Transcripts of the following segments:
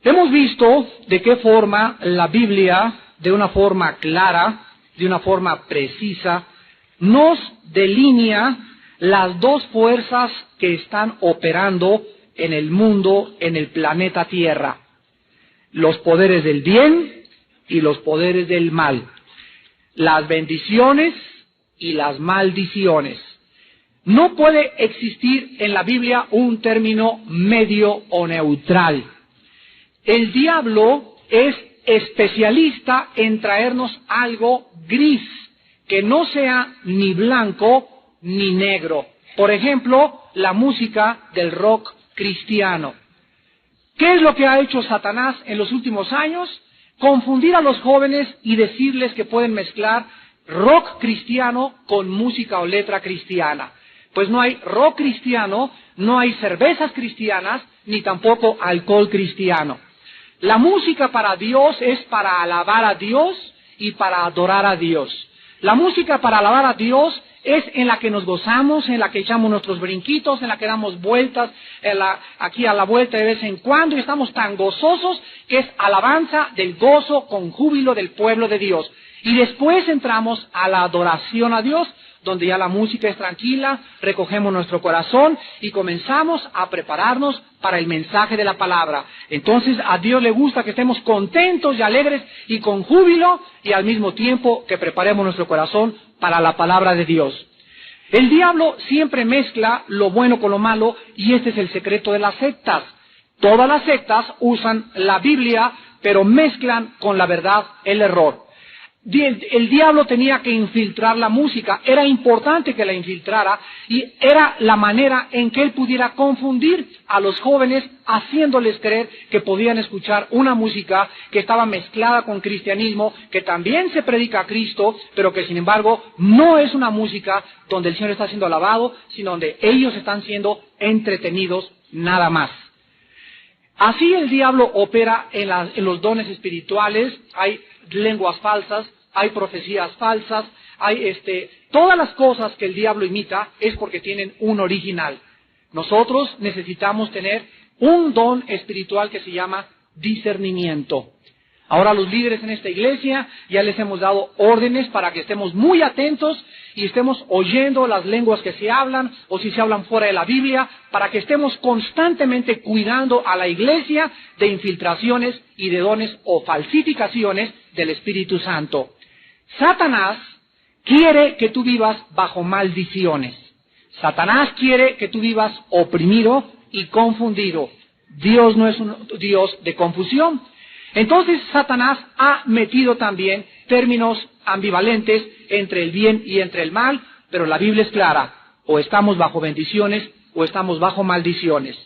Hemos visto de qué forma la Biblia, de una forma clara, de una forma precisa, nos delinea las dos fuerzas que están operando en el mundo, en el planeta Tierra. Los poderes del bien y los poderes del mal. Las bendiciones y las maldiciones. No puede existir en la Biblia un término medio o neutral. El diablo es especialista en traernos algo gris, que no sea ni blanco ni negro. Por ejemplo, la música del rock cristiano. ¿Qué es lo que ha hecho Satanás en los últimos años? Confundir a los jóvenes y decirles que pueden mezclar rock cristiano con música o letra cristiana. Pues no hay rock cristiano, no hay cervezas cristianas, ni tampoco alcohol cristiano. La música para Dios es para alabar a Dios y para adorar a Dios. La música para alabar a Dios es en la que nos gozamos, en la que echamos nuestros brinquitos, en la que damos vueltas, aquí a la vuelta de vez en cuando, y estamos tan gozosos que es alabanza del gozo con júbilo del pueblo de Dios. Y después entramos a la adoración a Dios, donde ya la música es tranquila, recogemos nuestro corazón y comenzamos a prepararnos para el mensaje de la palabra. Entonces a Dios le gusta que estemos contentos y alegres y con júbilo, y al mismo tiempo que preparemos nuestro corazón para la palabra de Dios. El diablo siempre mezcla lo bueno con lo malo, y este es el secreto de las sectas. Todas las sectas usan la Biblia, pero mezclan con la verdad el error. El diablo tenía que infiltrar la música, era importante que la infiltrara, y era la manera en que él pudiera confundir a los jóvenes, haciéndoles creer que podían escuchar una música que estaba mezclada con cristianismo, que también se predica a Cristo, pero que sin embargo no es una música donde el Señor está siendo alabado, sino donde ellos están siendo entretenidos nada más. Así el diablo opera en los dones espirituales. Hay lenguas falsas, hay profecías falsas, hay todas las cosas que el diablo imita es porque tienen un original. Nosotros necesitamos tener un don espiritual que se llama discernimiento. Ahora los líderes en esta iglesia ya les hemos dado órdenes para que estemos muy atentos y estemos oyendo las lenguas que se hablan, o si se hablan fuera de la Biblia, para que estemos constantemente cuidando a la iglesia de infiltraciones y de dones o falsificaciones del Espíritu Santo. Satanás quiere que tú vivas bajo maldiciones. Satanás quiere que tú vivas oprimido y confundido. Dios no es un Dios de confusión. Entonces Satanás ha metido también términos ambivalentes entre el bien y entre el mal, pero la Biblia es clara: o estamos bajo bendiciones o estamos bajo maldiciones.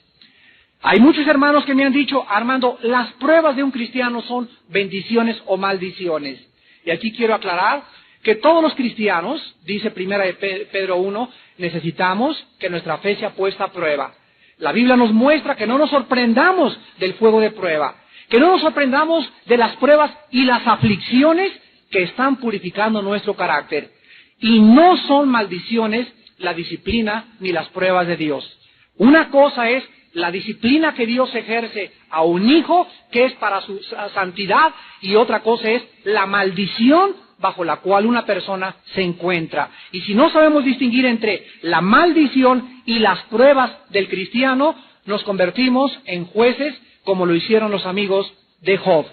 Hay muchos hermanos que me han dicho: Armando, las pruebas de un cristiano son bendiciones o maldiciones. Y aquí quiero aclarar que todos los cristianos, dice primera de Pedro 1, necesitamos que nuestra fe sea puesta a prueba. La Biblia nos muestra que no nos sorprendamos del fuego de prueba, que no nos sorprendamos de las pruebas y las aflicciones que están purificando nuestro carácter. Y no son maldiciones la disciplina ni las pruebas de Dios. Una cosa es la disciplina que Dios ejerce a un hijo, que es para su santidad, y otra cosa es la maldición bajo la cual una persona se encuentra. Y si no sabemos distinguir entre la maldición y las pruebas del cristiano, nos convertimos en jueces, como lo hicieron los amigos de Job.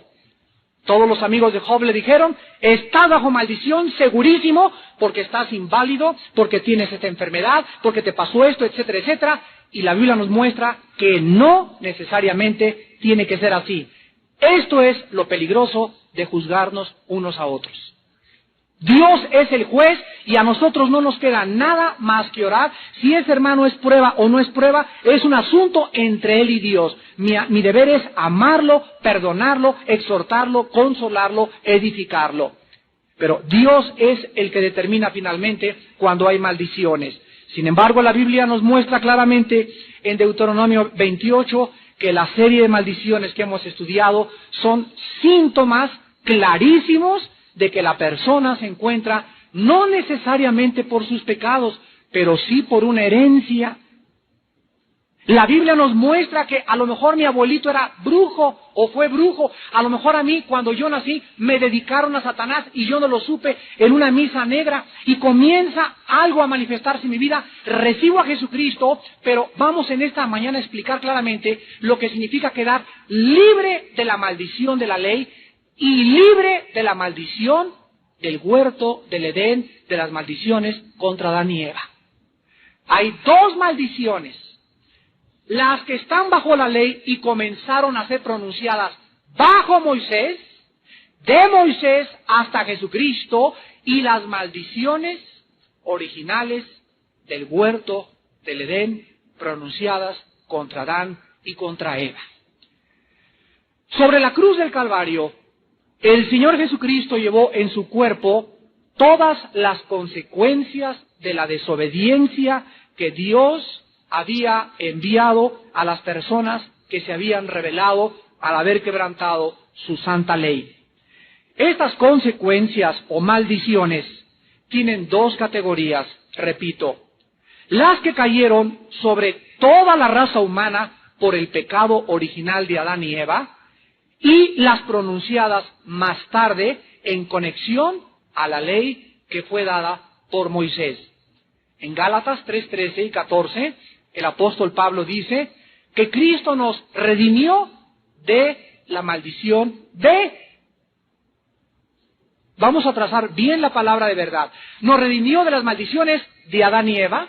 Todos los amigos de Job le dijeron: estás bajo maldición, segurísimo, porque estás inválido, porque tienes esta enfermedad, porque te pasó esto, etcétera, etcétera. Y la Biblia nos muestra que no necesariamente tiene que ser así. Esto es lo peligroso de juzgarnos unos a otros. Dios es el juez y a nosotros no nos queda nada más que orar. Si ese hermano es prueba o no es prueba, es un asunto entre él y Dios. Mi deber es amarlo, perdonarlo, exhortarlo, consolarlo, edificarlo. Pero Dios es el que determina finalmente cuando hay maldiciones. Sin embargo, la Biblia nos muestra claramente en Deuteronomio 28 que la serie de maldiciones que hemos estudiado son síntomas clarísimos de que la persona se encuentra no necesariamente por sus pecados, pero sí por una herencia. La Biblia nos muestra que a lo mejor mi abuelito era brujo o fue brujo. A lo mejor a mí, cuando yo nací, me dedicaron a Satanás y yo no lo supe en una misa negra. Y comienza algo a manifestarse en mi vida. Recibo a Jesucristo, pero vamos en esta mañana a explicar claramente lo que significa quedar libre de la maldición de la ley y libre de la maldición del huerto del Edén, de las maldiciones contra Adán y Eva. Hay dos maldiciones. Las que están bajo la ley y comenzaron a ser pronunciadas bajo Moisés, de Moisés hasta Jesucristo, y las maldiciones originales del huerto del Edén, pronunciadas contra Adán y contra Eva. Sobre la cruz del Calvario, el Señor Jesucristo llevó en su cuerpo todas las consecuencias de la desobediencia que Dios había enviado a las personas que se habían rebelado al haber quebrantado su santa ley. Estas consecuencias o maldiciones tienen dos categorías, repito, las que cayeron sobre toda la raza humana por el pecado original de Adán y Eva, y las pronunciadas más tarde en conexión a la ley que fue dada por Moisés. En Gálatas 3:13 y 14, el apóstol Pablo dice que Cristo nos redimió de la maldición vamos a trazar bien la palabra de verdad, nos redimió de las maldiciones de Adán y Eva.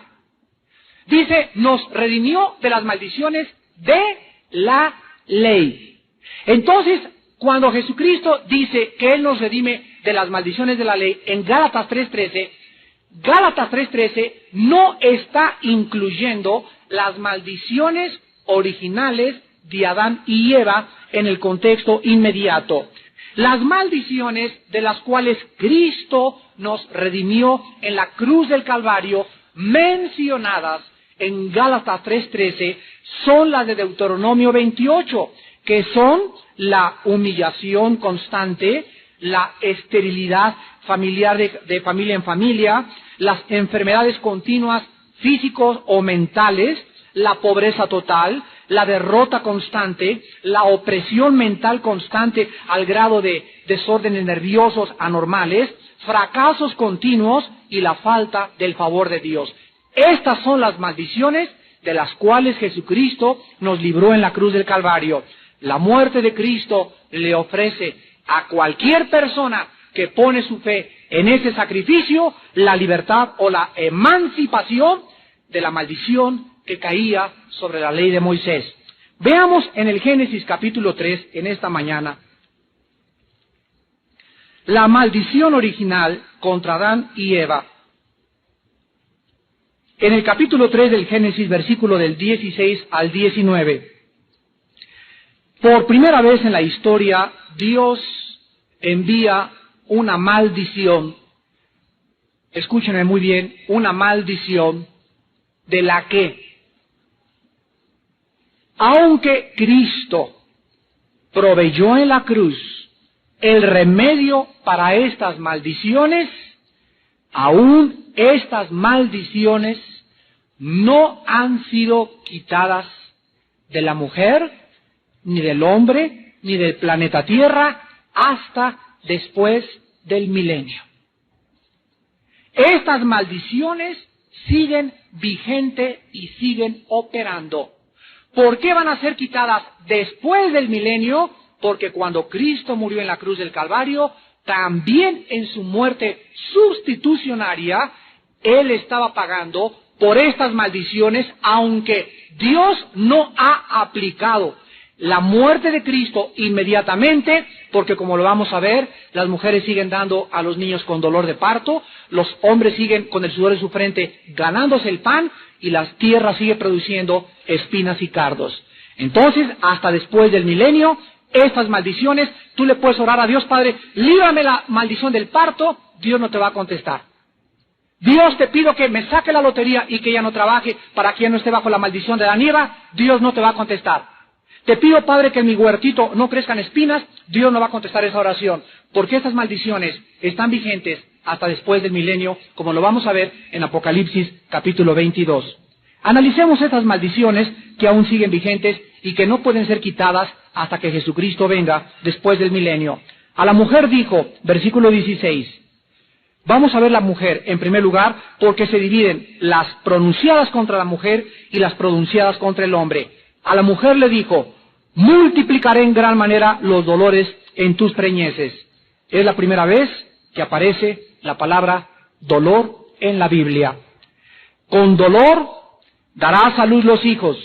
Dice, nos redimió de las maldiciones de la ley. Entonces, cuando Jesucristo dice que Él nos redime de las maldiciones de la ley, en Gálatas 3:13 no está incluyendo las maldiciones originales de Adán y Eva en el contexto inmediato. Las maldiciones de las cuales Cristo nos redimió en la cruz del Calvario, mencionadas en Gálatas 3:13, son las de Deuteronomio 28, que son la humillación constante, la esterilidad familiar de familia en familia, las enfermedades continuas físicos o mentales, la pobreza total, la derrota constante, la opresión mental constante al grado de desórdenes nerviosos anormales, fracasos continuos y la falta del favor de Dios. Estas son las maldiciones de las cuales Jesucristo nos libró en la cruz del Calvario. La muerte de Cristo le ofrece a cualquier persona que pone su fe en ese sacrificio la libertad o la emancipación de la maldición que caía sobre la ley de Moisés. Veamos en el Génesis capítulo 3 en esta mañana la maldición original contra Adán y Eva. En el capítulo 3 del Génesis, versículo del 16 al 19. Por primera vez en la historia, Dios envía una maldición. Escúchenme muy bien, una maldición de la que, aunque Cristo proveyó en la cruz el remedio para estas maldiciones, aún estas maldiciones no han sido quitadas de la mujer, ni del hombre, ni del planeta Tierra, hasta después del milenio. Estas maldiciones siguen vigentes y siguen operando. ¿Por qué van a ser quitadas después del milenio? Porque cuando Cristo murió en la cruz del Calvario, también en su muerte sustitucionaria, Él estaba pagando por estas maldiciones, aunque Dios no ha aplicado la muerte de Cristo inmediatamente, porque como lo vamos a ver, las mujeres siguen dando a los niños con dolor de parto, los hombres siguen con el sudor de su frente ganándose el pan, y la tierra sigue produciendo espinas y cardos. Entonces, hasta después del milenio, estas maldiciones, tú le puedes orar a Dios, Padre, líbrame la maldición del parto, Dios no te va a contestar. Dios, te pido que me saque la lotería y que ya no trabaje para que ya no esté bajo la maldición de Adán y Eva, Dios no te va a contestar. Te pido, Padre, que en mi huertito no crezcan espinas, Dios no va a contestar esa oración, porque estas maldiciones están vigentes hasta después del milenio, como lo vamos a ver en Apocalipsis capítulo 22. Analicemos estas maldiciones que aún siguen vigentes y que no pueden ser quitadas hasta que Jesucristo venga después del milenio. A la mujer dijo, versículo 16, vamos a ver la mujer en primer lugar porque se dividen las pronunciadas contra la mujer y las pronunciadas contra el hombre. A la mujer le dijo, multiplicaré en gran manera los dolores en tus preñeces. Es la primera vez que aparece la palabra dolor en la Biblia. Con dolor darás a luz los hijos,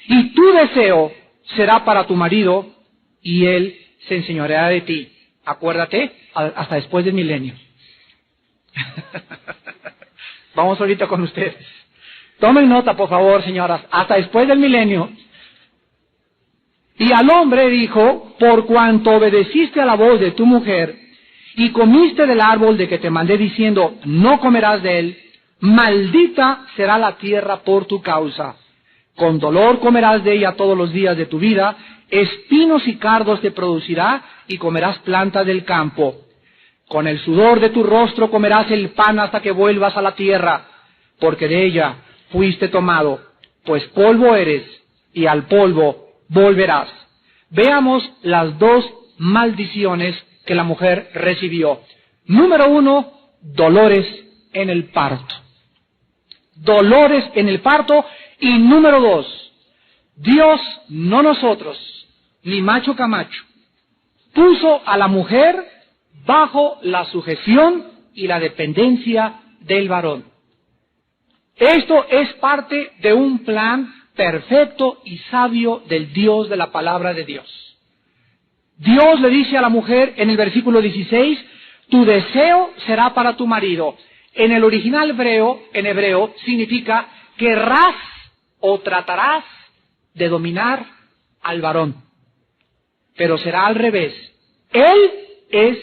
y tu deseo será para tu marido, y él se enseñoreará de ti. Acuérdate, hasta después del milenio. Vamos ahorita con ustedes. Tomen nota, por favor, señoras, hasta después del milenio. Y al hombre dijo, por cuanto obedeciste a la voz de tu mujer, y comiste del árbol de que te mandé diciendo, no comerás de él, maldita será la tierra por tu causa. Con dolor comerás de ella todos los días de tu vida, espinos y cardos te producirá, y comerás plantas del campo. Con el sudor de tu rostro comerás el pan hasta que vuelvas a la tierra, porque de ella fuiste tomado, pues polvo eres, y al polvo volverás. Veamos las dos maldiciones que la mujer recibió. Número 1, dolores en el parto. Dolores en el parto. Y número 2, Dios, no nosotros, ni Macho Camacho, puso a la mujer bajo la sujeción y la dependencia del varón. Esto es parte de un plan perfecto y sabio del Dios de la palabra de Dios. Dios le dice a la mujer en el versículo 16, tu deseo será para tu marido. En el original en hebreo, significa querrás o tratarás de dominar al varón. Pero será al revés. Él es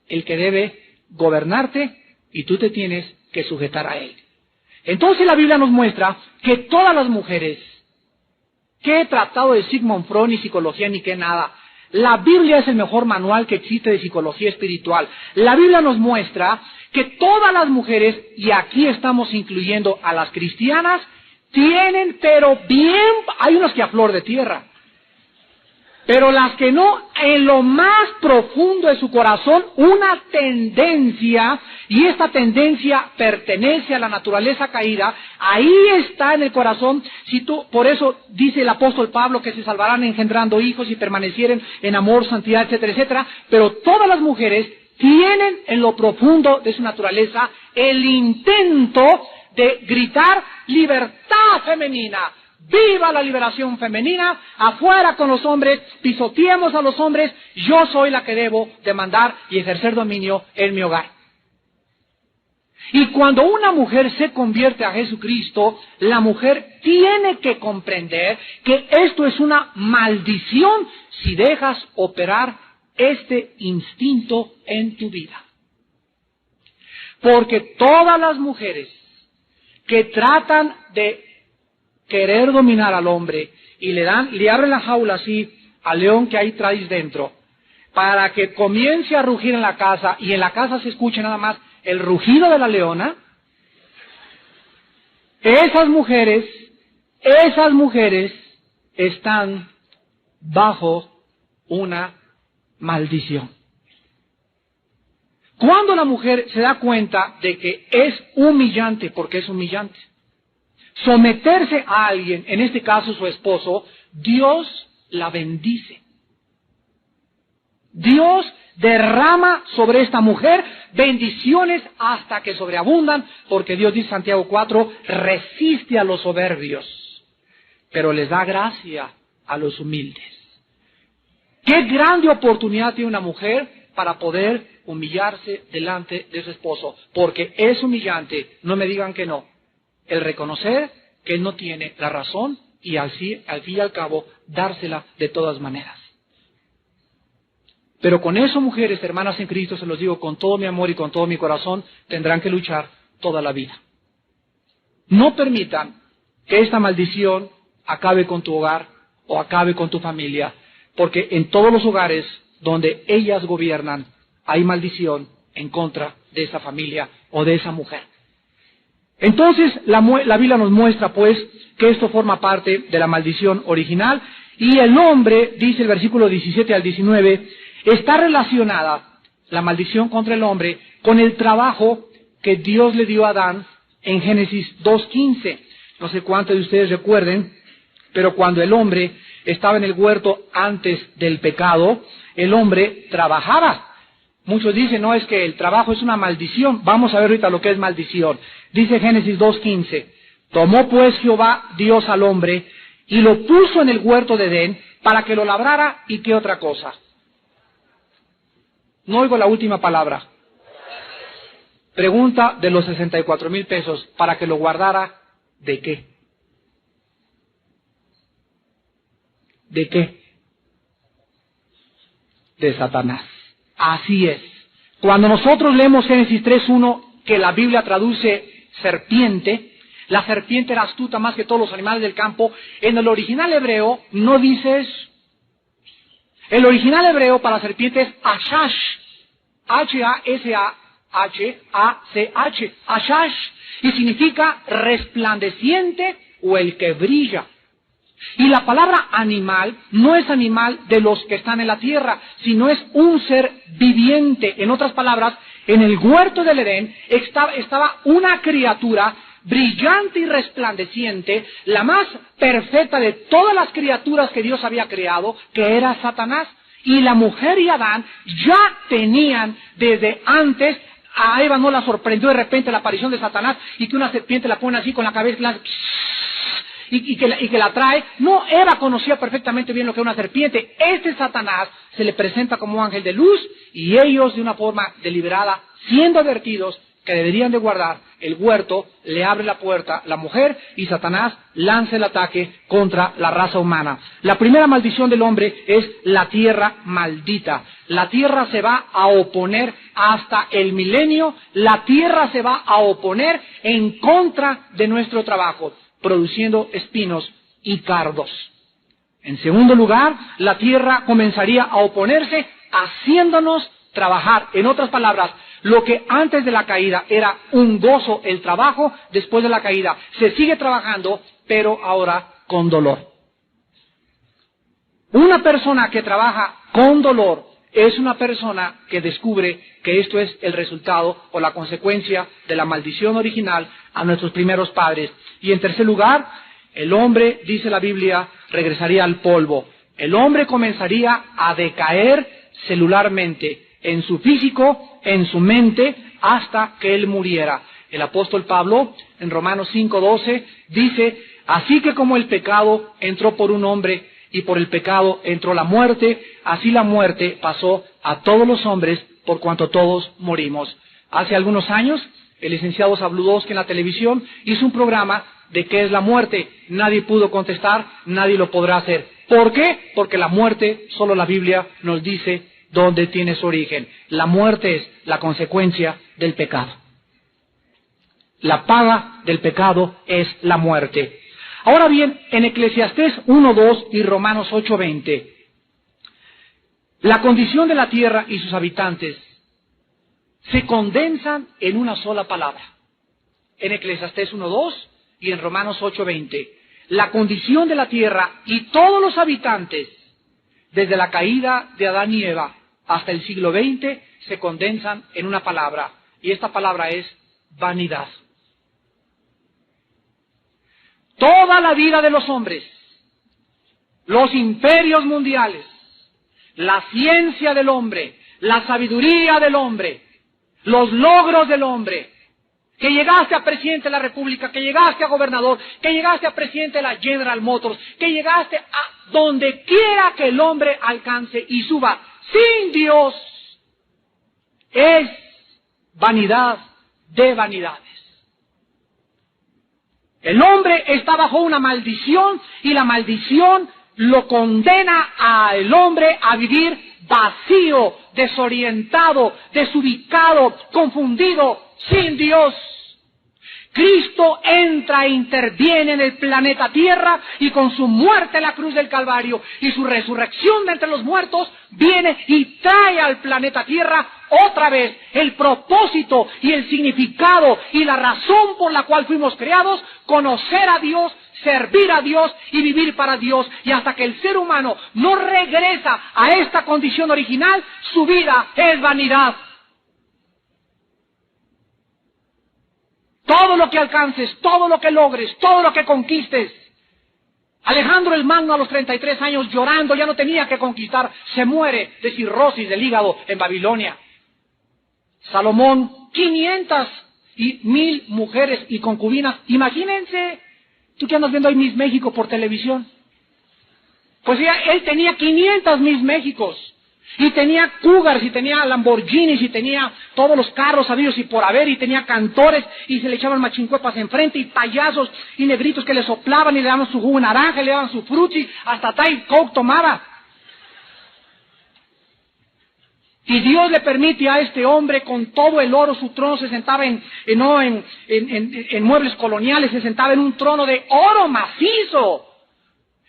el que debe gobernarte y tú te tienes que sujetar a él. Entonces la Biblia nos muestra que todas las mujeres, que he tratado de Sigmund Freud ni psicología ni que nada, la Biblia es el mejor manual que existe de psicología espiritual. La Biblia nos muestra que todas las mujeres, y aquí estamos incluyendo a las cristianas, tienen, pero bien, hay unas que a flor de tierra, pero las que no, en lo más profundo de su corazón, una tendencia, y esta tendencia pertenece a la naturaleza caída, ahí está en el corazón. Por eso dice el apóstol Pablo que se salvarán engendrando hijos y permanecieren en amor, santidad, etcétera, etcétera, pero todas las mujeres tienen en lo profundo de su naturaleza el intento de gritar libertad femenina. ¡Viva la liberación femenina! ¡Afuera con los hombres! ¡Pisoteemos a los hombres! Yo soy la que debo demandar y ejercer dominio en mi hogar. Y cuando una mujer se convierte a Jesucristo, la mujer tiene que comprender que esto es una maldición si dejas operar este instinto en tu vida. Porque todas las mujeres que tratan de querer dominar al hombre y le abren la jaula así al león que ahí traes dentro, para que comience a rugir en la casa y en la casa se escuche nada más el rugido de la leona, esas mujeres están bajo una maldición. Cuando la mujer se da cuenta de que es humillante, porque es humillante, someterse a alguien, en este caso su esposo, Dios la bendice. Dios derrama sobre esta mujer bendiciones hasta que sobreabundan, porque Dios dice en Santiago 4, resiste a los soberbios, pero les da gracia a los humildes. Qué grande oportunidad tiene una mujer para poder humillarse delante de su esposo, porque es humillante, no me digan que no, el reconocer que él no tiene la razón y al fin y al cabo dársela de todas maneras. Pero con eso, mujeres, hermanas en Cristo, se los digo con todo mi amor y con todo mi corazón, tendrán que luchar toda la vida. No permitan que esta maldición acabe con tu hogar o acabe con tu familia, porque en todos los hogares donde ellas gobiernan hay maldición en contra de esa familia o de esa mujer. Entonces, la Biblia nos muestra, pues, que esto forma parte de la maldición original, y el hombre, dice el versículo 17 al 19, está relacionada, la maldición contra el hombre, con el trabajo que Dios le dio a Adán en Génesis 2:15. No sé cuántos de ustedes recuerden, pero cuando el hombre estaba en el huerto antes del pecado, el hombre trabajaba. Muchos dicen, no, es que el trabajo es una maldición. Vamos a ver ahorita lo que es maldición. Dice Génesis 2:15, tomó pues Jehová Dios al hombre y lo puso en el huerto de Edén para que lo labrara, ¿y qué otra cosa? No oigo la última palabra. Pregunta de los 64,000 pesos, ¿para que lo guardara de qué? ¿De qué? De Satanás. Así es. Cuando nosotros leemos Génesis 3:1, que la Biblia traduce serpiente, la serpiente era astuta más que todos los animales del campo. En el original hebreo no dice eso. El original hebreo para serpiente es Ashash. H-A-S-A-H-A-C-H. Ashash. Y significa resplandeciente o el que brilla. Y la palabra animal no es animal de los que están en la tierra, sino es un ser viviente. En otras palabras, en el huerto del Edén estaba una criatura brillante y resplandeciente, la más perfecta de todas las criaturas que Dios había creado, que era Satanás. Y la mujer y Adán ya tenían desde antes, a Eva no la sorprendió de repente la aparición de Satanás y que una serpiente la pone así con la cabeza y que la trae. No, Eva conocía perfectamente bien lo que era una serpiente. Este Satanás se le presenta como un ángel de luz y ellos de una forma deliberada, siendo advertidos que deberían de guardar el huerto, le abre la puerta la mujer y Satanás lanza el ataque contra la raza humana. La primera maldición del hombre es la tierra maldita. La tierra se va a oponer hasta el milenio, la tierra se va a oponer en contra de nuestro trabajo, produciendo espinos y cardos. En segundo lugar, la tierra comenzaría a oponerse haciéndonos trabajar. En otras palabras, lo que antes de la caída era un gozo el trabajo, después de la caída se sigue trabajando, pero ahora con dolor. Una persona que trabaja con dolor es una persona que descubre que esto es el resultado o la consecuencia de la maldición original a nuestros primeros padres. Y en tercer lugar, el hombre, dice la Biblia, regresaría al polvo. El hombre comenzaría a decaer celularmente, en su físico, en su mente, hasta que él muriera. El apóstol Pablo, en Romanos 5:12, dice, así que como el pecado entró por un hombre, y por el pecado entró la muerte, así la muerte pasó a todos los hombres, por cuanto todos morimos. Hace algunos años, el licenciado Zabludowski en la televisión hizo un programa de qué es la muerte. Nadie pudo contestar, nadie lo podrá hacer. ¿Por qué? Porque la muerte, solo la Biblia nos dice dónde tiene su origen. La muerte es la consecuencia del pecado. La paga del pecado es la muerte. Ahora bien, en Eclesiastés 1:2 y Romanos 8:20, la condición de la tierra y sus habitantes se condensan en una sola palabra. En Eclesiastés 1:2 y en Romanos 8:20, la condición de la tierra y todos los habitantes, desde la caída de Adán y Eva hasta el siglo XX, se condensan en una palabra, y esta palabra es vanidad. Toda la vida de los hombres, los imperios mundiales, la ciencia del hombre, la sabiduría del hombre, los logros del hombre, que llegaste a presidente de la República, que llegaste a gobernador, que llegaste a presidente de la General Motors, que llegaste a donde quiera que el hombre alcance y suba sin Dios, es vanidad de vanidades. El hombre está bajo una maldición y la maldición lo condena al hombre a vivir vacío, desorientado, desubicado, confundido, sin Dios. Cristo entra e interviene en el planeta Tierra y con su muerte en la cruz del Calvario y su resurrección de entre los muertos viene y trae al planeta Tierra otra vez el propósito y el significado y la razón por la cual fuimos creados, conocer a Dios, servir a Dios y vivir para Dios. Y hasta que el ser humano no regresa a esta condición original, su vida es vanidad. Todo lo que alcances, todo lo que logres, todo lo que conquistes. Alejandro el Magno a los 33 años llorando, ya no tenía que conquistar, se muere de cirrosis del hígado en Babilonia. Salomón, 500 y 1000 mujeres y concubinas. Imagínense, tú que andas viendo ahí Miss México por televisión. Pues ya, él tenía 500 Miss Méxicos. Y tenía cougars, y tenía Lamborghinis, y tenía todos los carros habidos y por haber, y tenía cantores, y se le echaban machincuepas enfrente, y payasos, y negritos que le soplaban, y le daban su jugo naranja, y le daban su frutti, hasta Thai Coke tomaba. Y Dios le permite a este hombre, con todo el oro, su trono se sentaba en muebles coloniales, se sentaba en un trono de oro macizo.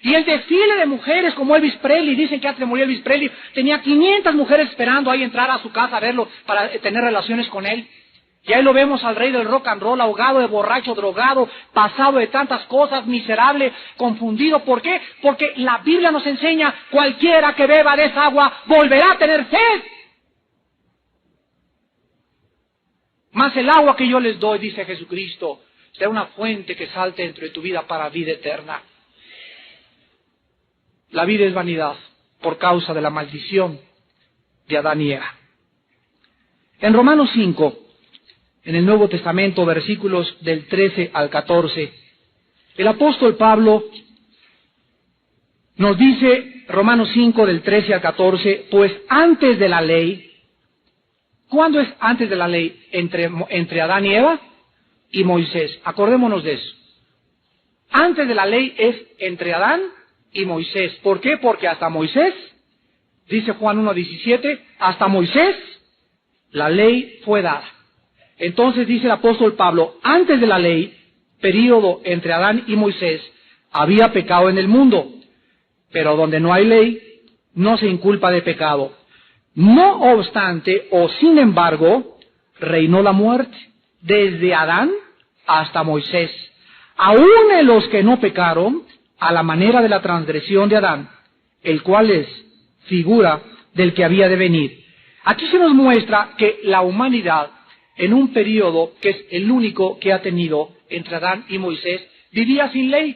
Y el desfile de mujeres como Elvis Presley, dicen que antes de morir Elvis Presley, tenía 500 mujeres esperando ahí entrar a su casa a verlo para tener relaciones con él. Y ahí lo vemos al rey del rock and roll, ahogado de borracho, drogado, pasado de tantas cosas, miserable, confundido. ¿Por qué? Porque la Biblia nos enseña, cualquiera que beba de esa agua volverá a tener sed. Mas el agua que yo les doy, dice Jesucristo, será una fuente que salte dentro de tu vida para vida eterna. La vida es vanidad por causa de la maldición de Adán y Eva. En Romanos 5, en el Nuevo Testamento, versículos del 13 al 14, el apóstol Pablo nos dice, Romanos 5, del 13 al 14, pues antes de la ley, ¿cuándo es antes de la ley? Entre Adán y Eva y Moisés. Acordémonos de eso. Antes de la ley es entre Adán y Moisés. ¿Por qué? Porque hasta Moisés, dice Juan 1:17, hasta Moisés la ley fue dada. Entonces dice el apóstol Pablo, antes de la ley, período entre Adán y Moisés, había pecado en el mundo, pero donde no hay ley, no se inculpa de pecado. No obstante, o sin embargo, reinó la muerte, desde Adán hasta Moisés. Aún en los que no pecaron, a la manera de la transgresión de Adán, el cual es figura del que había de venir. Aquí se nos muestra que la humanidad, en un periodo que es el único que ha tenido entre Adán y Moisés, vivía sin ley.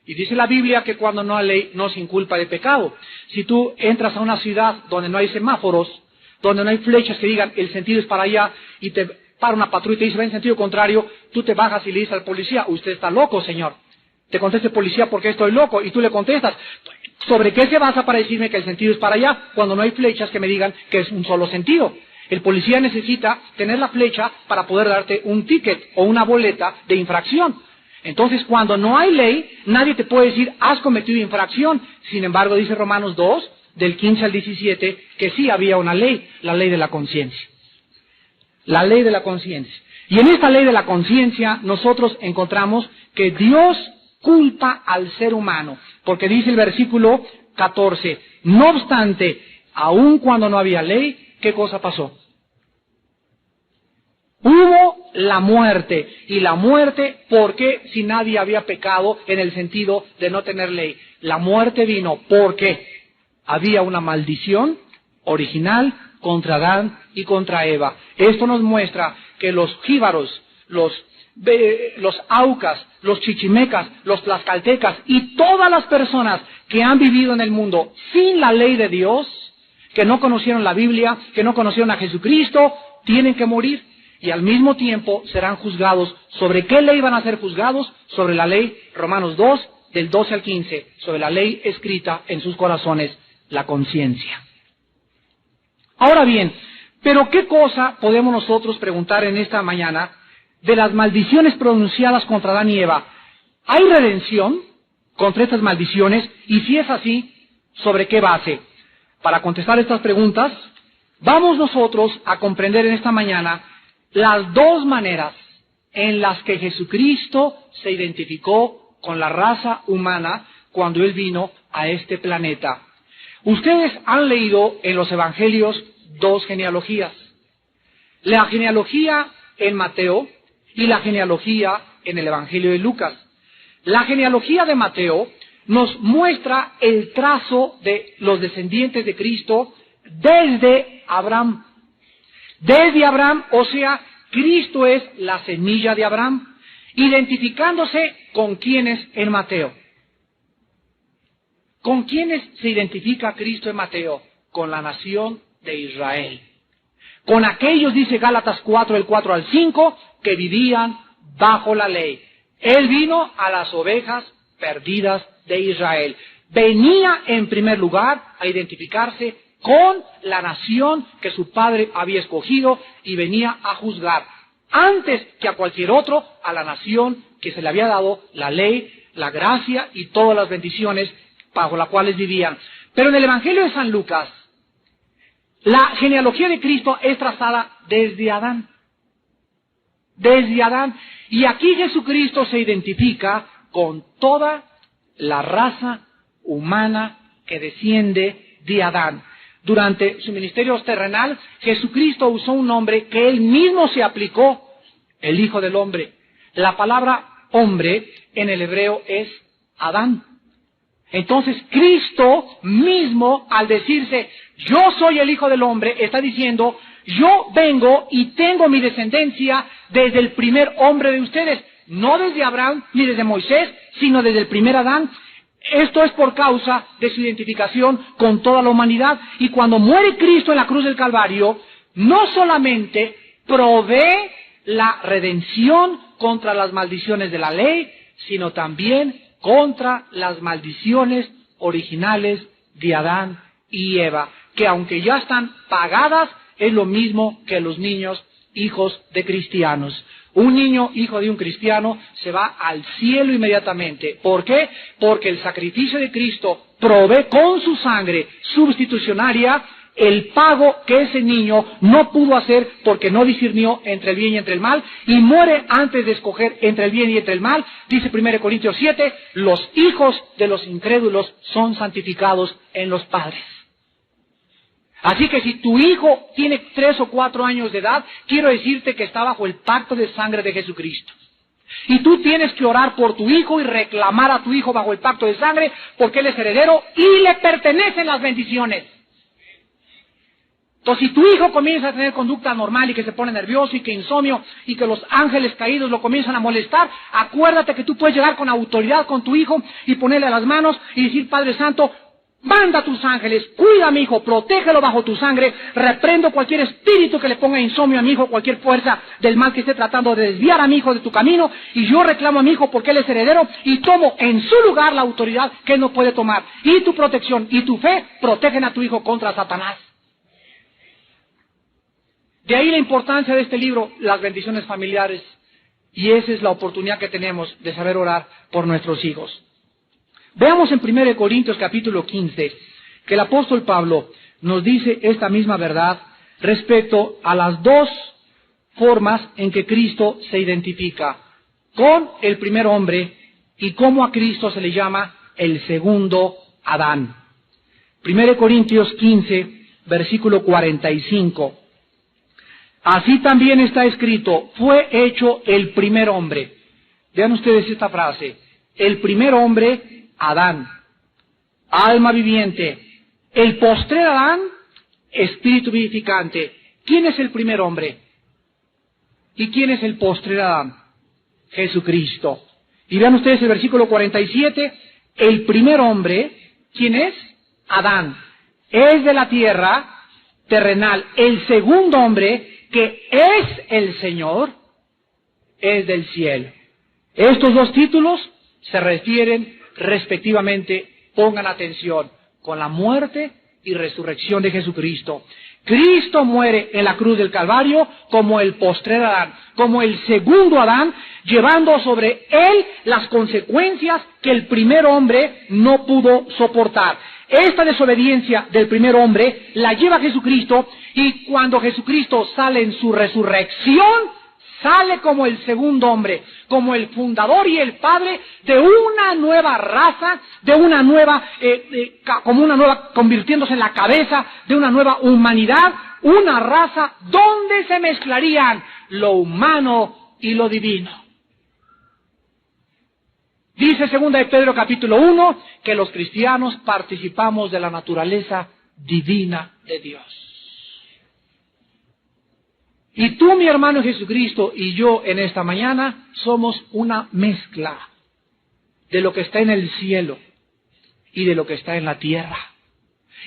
Y dice la Biblia que cuando no hay ley no se inculpa de pecado. Si tú entras a una ciudad donde no hay semáforos, donde no hay flechas que digan el sentido es para allá, y te para una patrulla y te dice va en sentido contrario, tú te bajas y le dices al policía, usted está loco, señor. Te contesta el policía, porque estoy loco, y tú le contestas, ¿sobre qué se basa para decirme que el sentido es para allá, cuando no hay flechas que me digan que es un solo sentido? El policía necesita tener la flecha para poder darte un ticket o una boleta de infracción. Entonces, cuando no hay ley, nadie te puede decir, has cometido infracción. Sin embargo, dice Romanos 2, del 15 al 17, que sí había una ley, la ley de la conciencia. La ley de la conciencia. Y en esta ley de la conciencia, nosotros encontramos que Dios culpa al ser humano, porque dice el versículo 14, no obstante, aun cuando no había ley, ¿qué cosa pasó? Hubo la muerte, y la muerte, ¿por qué si nadie había pecado en el sentido de no tener ley? La muerte vino porque había una maldición original contra Adán y contra Eva. Esto nos muestra que los jíbaros, los aucas, los chichimecas, los tlaxcaltecas y todas las personas que han vivido en el mundo sin la ley de Dios, que no conocieron la Biblia, que no conocieron a Jesucristo, tienen que morir y al mismo tiempo serán juzgados. ¿Sobre qué ley van a ser juzgados? Sobre la ley, Romanos 2, del 12 al 15, sobre la ley escrita en sus corazones, la conciencia. Ahora bien, ¿pero qué cosa podemos nosotros preguntar en esta mañana de las maldiciones pronunciadas contra Adán y Eva? ¿Hay redención contra estas maldiciones? Y si es así, ¿sobre qué base? Para contestar estas preguntas, vamos nosotros a comprender en esta mañana las dos maneras en las que Jesucristo se identificó con la raza humana cuando Él vino a este planeta. Ustedes han leído en los evangelios dos genealogías. La genealogía en Mateo y la genealogía en el evangelio de Lucas. La genealogía de Mateo nos muestra el trazo de los descendientes de Cristo desde Abraham. Desde Abraham, o sea, Cristo es la semilla de Abraham, identificándose con quienes en Mateo. ¿Con quiénes se identifica Cristo en Mateo? Con la nación de Israel. Con aquellos, dice Gálatas 4, del 4 al 5, que vivían bajo la ley. Él vino a las ovejas perdidas de Israel. Venía en primer lugar a identificarse con la nación que su padre había escogido y venía a juzgar, antes que a cualquier otro, a la nación que se le había dado la ley, la gracia y todas las bendiciones bajo las cuales vivían. Pero en el Evangelio de San Lucas, la genealogía de Cristo es trazada desde Adán. Desde Adán. Y aquí Jesucristo se identifica con toda la raza humana que desciende de Adán. Durante su ministerio terrenal, Jesucristo usó un nombre que Él mismo se aplicó, el Hijo del Hombre. La palabra hombre en el hebreo es Adán. Entonces Cristo mismo, al decirse, yo soy el Hijo del Hombre, está diciendo, yo vengo y tengo mi descendencia desde el primer hombre de ustedes, no desde Abraham ni desde Moisés, sino desde el primer Adán. Esto es por causa de su identificación con toda la humanidad. Y cuando muere Cristo en la cruz del Calvario, no solamente provee la redención contra las maldiciones de la ley, sino también contra las maldiciones originales de Adán y Eva, que aunque ya están pagadas, es lo mismo que los niños hijos de cristianos. Un niño hijo de un cristiano se va al cielo inmediatamente. ¿Por qué? Porque el sacrificio de Cristo provee con su sangre substitucionaria el pago que ese niño no pudo hacer porque no discernió entre el bien y entre el mal, y muere antes de escoger entre el bien y entre el mal. Dice 1 Corintios 7, los hijos de los incrédulos son santificados en los padres. Así que si tu hijo tiene 3 o 4 años de edad, quiero decirte que está bajo el pacto de sangre de Jesucristo. Y tú tienes que orar por tu hijo y reclamar a tu hijo bajo el pacto de sangre, porque él es heredero y le pertenecen las bendiciones. Entonces, si tu hijo comienza a tener conducta anormal y que se pone nervioso y que insomnio y que los ángeles caídos lo comienzan a molestar, acuérdate que tú puedes llegar con autoridad con tu hijo y ponerle las manos y decir, Padre Santo, manda a tus ángeles, cuida a mi hijo, protégelo bajo tu sangre, reprendo cualquier espíritu que le ponga insomnio a mi hijo, cualquier fuerza del mal que esté tratando de desviar a mi hijo de tu camino, y yo reclamo a mi hijo porque él es heredero y tomo en su lugar la autoridad que él no puede tomar. Y tu protección y tu fe protegen a tu hijo contra Satanás. De ahí la importancia de este libro, las bendiciones familiares, y esa es la oportunidad que tenemos de saber orar por nuestros hijos. Veamos en 1 Corintios capítulo 15, que el apóstol Pablo nos dice esta misma verdad respecto a las dos formas en que Cristo se identifica con el primer hombre y cómo a Cristo se le llama el segundo Adán. 1 Corintios 15, versículo 45. Así también está escrito, fue hecho el primer hombre. Vean ustedes esta frase, el primer hombre, Adán, alma viviente. El postrer Adán, espíritu vivificante. ¿Quién es el primer hombre? ¿Y quién es el postrer Adán? Jesucristo. Y vean ustedes el versículo 47, el primer hombre, ¿quién es? Adán. Es de la tierra terrenal. El segundo hombre, que es el Señor, es del cielo. Estos dos títulos se refieren respectivamente, pongan atención, con la muerte y resurrección de Jesucristo. Cristo muere en la cruz del Calvario como el postrer Adán, como el segundo Adán, llevando sobre él las consecuencias que el primer hombre no pudo soportar. Esta desobediencia del primer hombre la lleva Jesucristo, y cuando Jesucristo sale en su resurrección, sale como el segundo hombre, como el fundador y el padre de una nueva raza, de una nueva, convirtiéndose en la cabeza de una nueva humanidad, una raza donde se mezclarían lo humano y lo divino. Dice 2 de Pedro capítulo 1 que los cristianos participamos de la naturaleza divina de Dios. Y tú, mi hermano Jesucristo, y yo en esta mañana somos una mezcla de lo que está en el cielo y de lo que está en la tierra.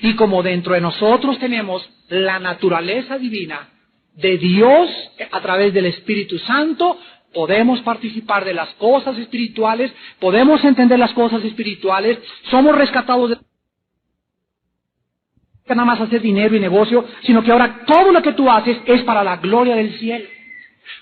Y como dentro de nosotros tenemos la naturaleza divina de Dios a través del Espíritu Santo, podemos participar de las cosas espirituales, podemos entender las cosas espirituales, somos rescatados de nada más hacer dinero y negocio, sino que ahora todo lo que tú haces es para la gloria del cielo.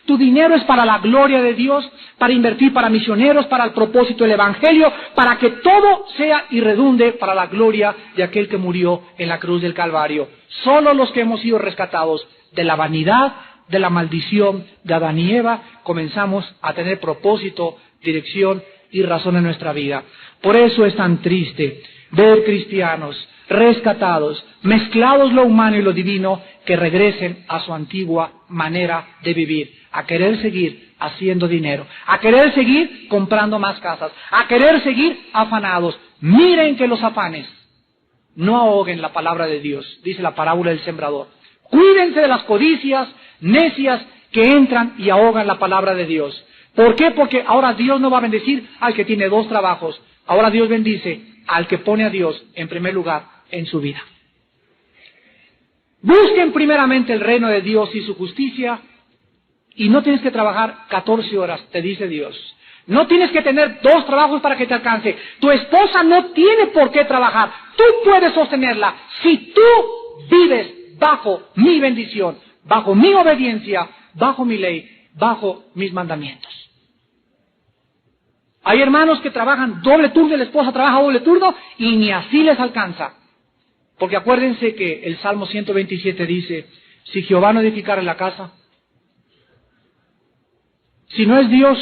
Tu dinero es para la gloria de Dios, para invertir para misioneros, para el propósito del Evangelio, para que todo sea y redunde para la gloria de aquel que murió en la cruz del Calvario. Solo los que hemos sido rescatados de la vanidad, de la maldición de Adán y Eva, comenzamos a tener propósito, dirección y razón en nuestra vida. Por eso es tan triste ver cristianos rescatados, mezclados lo humano y lo divino, que regresen a su antigua manera de vivir, a querer seguir haciendo dinero, a querer seguir comprando más casas, a querer seguir afanados. Miren que los afanes no ahoguen la palabra de Dios, dice la parábola del sembrador. Cuídense de las codicias necias que entran y ahogan la palabra de Dios. ¿Por qué? Porque ahora Dios no va a bendecir al que tiene 2 trabajos. Ahora Dios bendice al que pone a Dios en primer lugar en su vida. Busquen primeramente el reino de Dios y su justicia, y no tienes que trabajar 14 horas, te dice Dios. No tienes que tener 2 trabajos para que te alcance. Tu esposa no tiene por qué trabajar. Tú puedes sostenerla si tú vives bajo mi bendición, bajo mi obediencia, bajo mi ley, bajo mis mandamientos. Hay hermanos que trabajan doble turno, la esposa trabaja doble turno y ni así les alcanza. Porque acuérdense que el Salmo 127 dice, si Jehová no edificara la casa, si no es Dios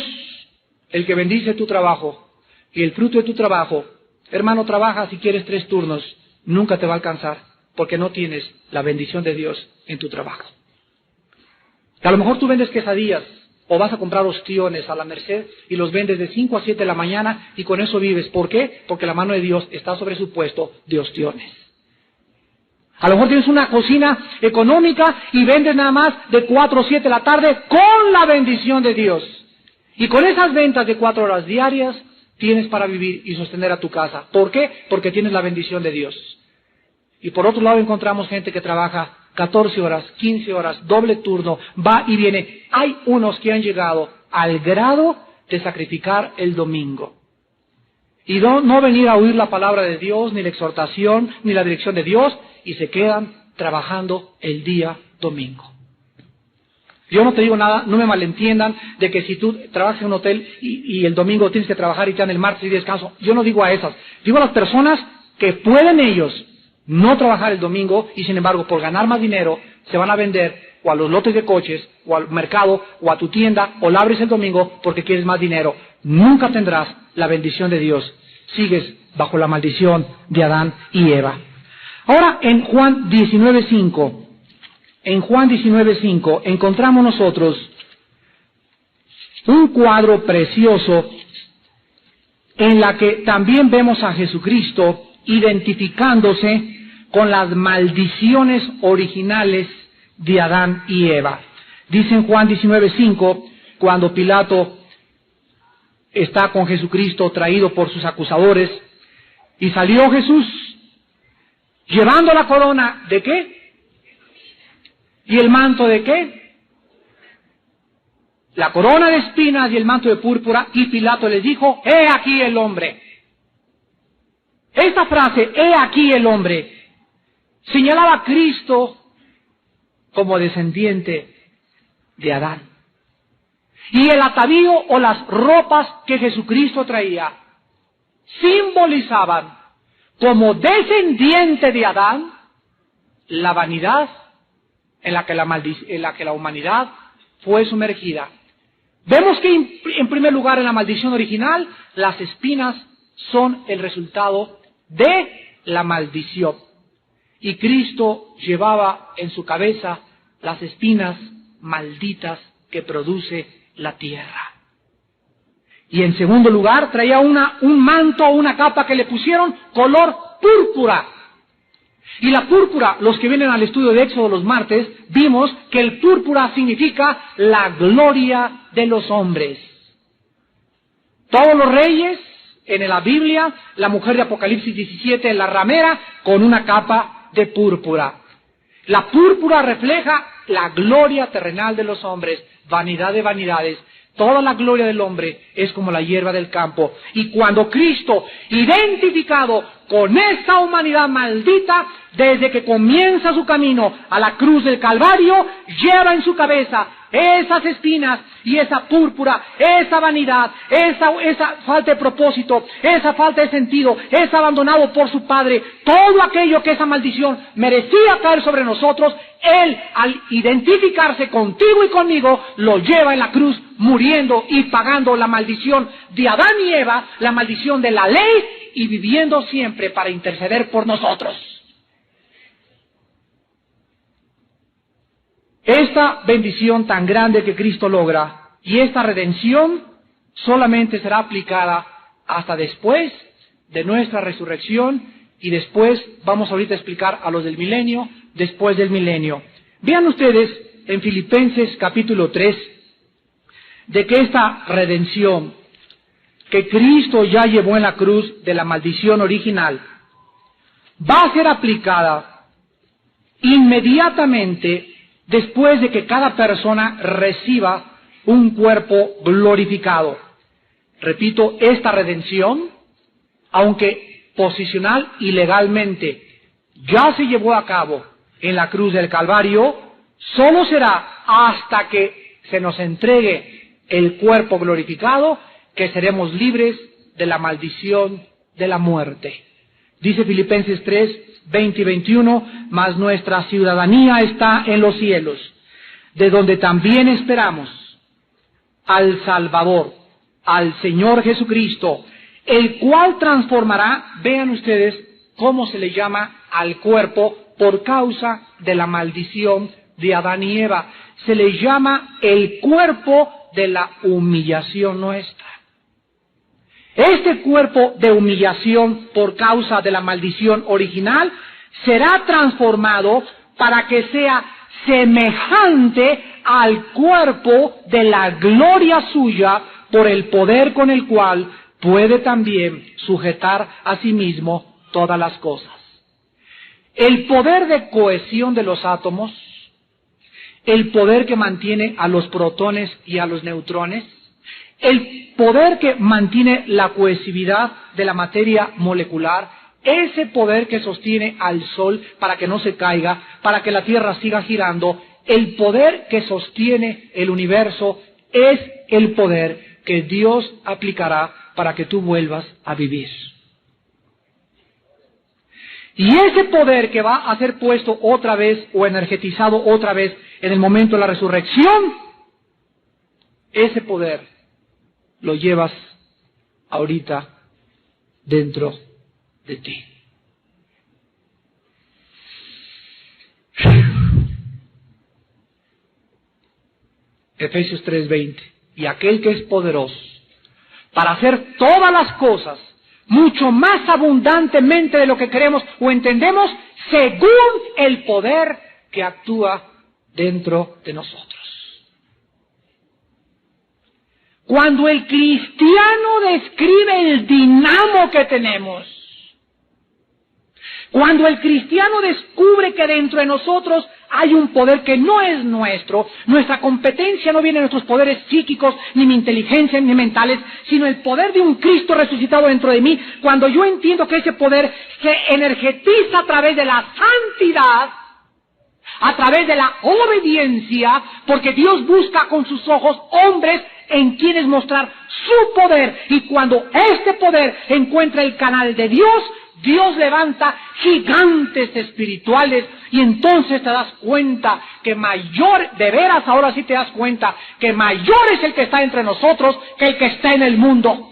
el que bendice tu trabajo y el fruto de tu trabajo, hermano, trabaja si quieres 3 turnos, nunca te va a alcanzar, porque no tienes la bendición de Dios en tu trabajo. A lo mejor tú vendes quesadillas o vas a comprar ostiones a la Merced y los vendes de 5 a 7 de la mañana y con eso vives. ¿Por qué? Porque la mano de Dios está sobre su puesto de ostiones. A lo mejor tienes una cocina económica y vendes nada más de 4 o 7 de la tarde con la bendición de Dios. Y con esas ventas de 4 horas diarias tienes para vivir y sostener a tu casa. ¿Por qué? Porque tienes la bendición de Dios. Y por otro lado encontramos gente que trabaja 14 horas, 15 horas, doble turno, va y viene. Hay unos que han llegado al grado de sacrificar el domingo. Y no venir a oír la palabra de Dios, ni la exhortación, ni la dirección de Dios, y se quedan trabajando el día domingo. Yo no te digo nada, no me malentiendan, de que si tú trabajas en un hotel y el domingo tienes que trabajar y te dan el martes y descanso. Yo no digo a esas, digo a las personas que pueden ellos no trabajar el domingo y sin embargo por ganar más dinero se van a vender o a los lotes de coches o al mercado o a tu tienda o la abres el domingo porque quieres más dinero. Nunca tendrás la bendición de Dios. Sigues bajo la maldición de Adán y Eva. Ahora en Juan 19:5 encontramos nosotros un cuadro precioso en la que también vemos a Jesucristo identificándose con las maldiciones originales de Adán y Eva. Dice en Juan 19:5, cuando Pilato está con Jesucristo traído por sus acusadores, y salió Jesús llevando la corona ¿de qué? ¿Y el manto de qué? La corona de espinas y el manto de púrpura, y Pilato les dijo, ¡he aquí el hombre! Esta frase, ¡he aquí el hombre!, señalaba a Cristo como descendiente de Adán. Y el atavío o las ropas que Jesucristo traía simbolizaban como descendiente de Adán la vanidad en la que la humanidad fue sumergida Vemos que en primer lugar en la maldición original, las espinas son el resultado de la maldición. Y Cristo llevaba en su cabeza las espinas malditas que produce la tierra. Y en segundo lugar, traía un manto o una capa que le pusieron color púrpura. Y la púrpura, los que vienen al estudio de Éxodo los martes, vimos que el púrpura significa la gloria de los hombres. Todos los reyes en la Biblia, la mujer de Apocalipsis 17, la ramera, con una capa de púrpura. La púrpura refleja la gloria terrenal de los hombres, vanidad de vanidades. Toda la gloria del hombre es como la hierba del campo. Y cuando Cristo, identificado con esta humanidad maldita, desde que comienza su camino a la cruz del Calvario, lleva en su cabeza esas espinas y esa púrpura, esa vanidad, esa falta de propósito, esa falta de sentido, es abandonado por su Padre. Todo aquello que esa maldición merecía caer sobre nosotros, Él, al identificarse contigo y conmigo, lo lleva en la cruz, muriendo y pagando la maldición de Adán y Eva, la maldición de la ley, y viviendo siempre para interceder por nosotros. Esta bendición tan grande que Cristo logra y esta redención solamente será aplicada hasta después de nuestra resurrección, y después vamos ahorita a explicar a los del milenio, después del milenio. Vean ustedes en Filipenses capítulo 3 de que esta redención que Cristo ya llevó en la cruz de la maldición original va a ser aplicada inmediatamente después de que cada persona reciba un cuerpo glorificado. Repito, esta redención, aunque posicional y legalmente ya se llevó a cabo en la cruz del Calvario, solo será hasta que se nos entregue el cuerpo glorificado que seremos libres de la maldición de la muerte. Dice Filipenses 3, 20 y 21, mas nuestra ciudadanía está en los cielos, de donde también esperamos al Salvador, al Señor Jesucristo, el cual transformará, vean ustedes cómo se le llama al cuerpo por causa de la maldición de Adán y Eva. Se le llama el cuerpo de la humillación nuestra. Este cuerpo de humillación por causa de la maldición original será transformado para que sea semejante al cuerpo de la gloria suya por el poder con el cual puede también sujetar a sí mismo todas las cosas. El poder de cohesión de los átomos, el poder que mantiene a los protones y a los neutrones, el poder que mantiene la cohesividad de la materia molecular, ese poder que sostiene al Sol para que no se caiga, para que la Tierra siga girando, el poder que sostiene el universo es el poder que Dios aplicará para que tú vuelvas a vivir. Y ese poder que va a ser puesto otra vez o energetizado otra vez en el momento de la resurrección, ese poder lo llevas ahorita dentro de ti. Efesios 3:20. Y aquel que es poderoso para hacer todas las cosas mucho más abundantemente de lo que queremos o entendemos, según el poder que actúa dentro de nosotros. Cuando el cristiano describe el dinamo que tenemos, cuando el cristiano descubre que dentro de nosotros hay un poder que no es nuestro, nuestra competencia no viene de nuestros poderes psíquicos, ni mi inteligencia, ni mentales, sino el poder de un Cristo resucitado dentro de mí, cuando yo entiendo que ese poder se energetiza a través de la santidad, a través de la obediencia, porque Dios busca con sus ojos hombres en quienes mostrar su poder, y cuando este poder encuentra el canal de Dios, Dios levanta gigantes espirituales y entonces te das cuenta que mayor, de veras ahora sí te das cuenta, que mayor es el que está entre nosotros que el que está en el mundo.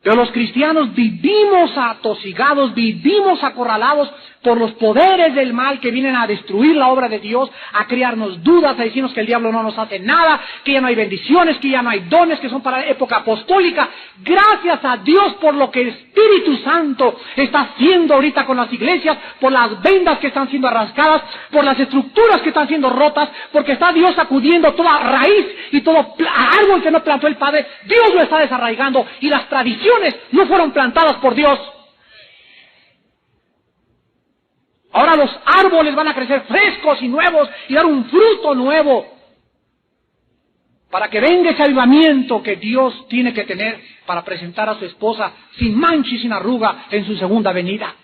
Pero los cristianos vivimos atosigados, vivimos acorralados por los poderes del mal que vienen a destruir la obra de Dios, a crearnos dudas, a decirnos que el diablo no nos hace nada, que ya no hay bendiciones, que ya no hay dones, que son para la época apostólica. Gracias a Dios por lo que el Espíritu Santo está haciendo ahorita con las iglesias, por las vendas que están siendo arrancadas, por las estructuras que están siendo rotas, porque está Dios sacudiendo toda raíz y todo árbol que no plantó el Padre. Dios lo está desarraigando y las tradiciones no fueron plantadas por Dios. Ahora los árboles van a crecer frescos y nuevos y dar un fruto nuevo para que venga ese avivamiento que Dios tiene que tener para presentar a su esposa sin mancha y sin arruga en su segunda venida.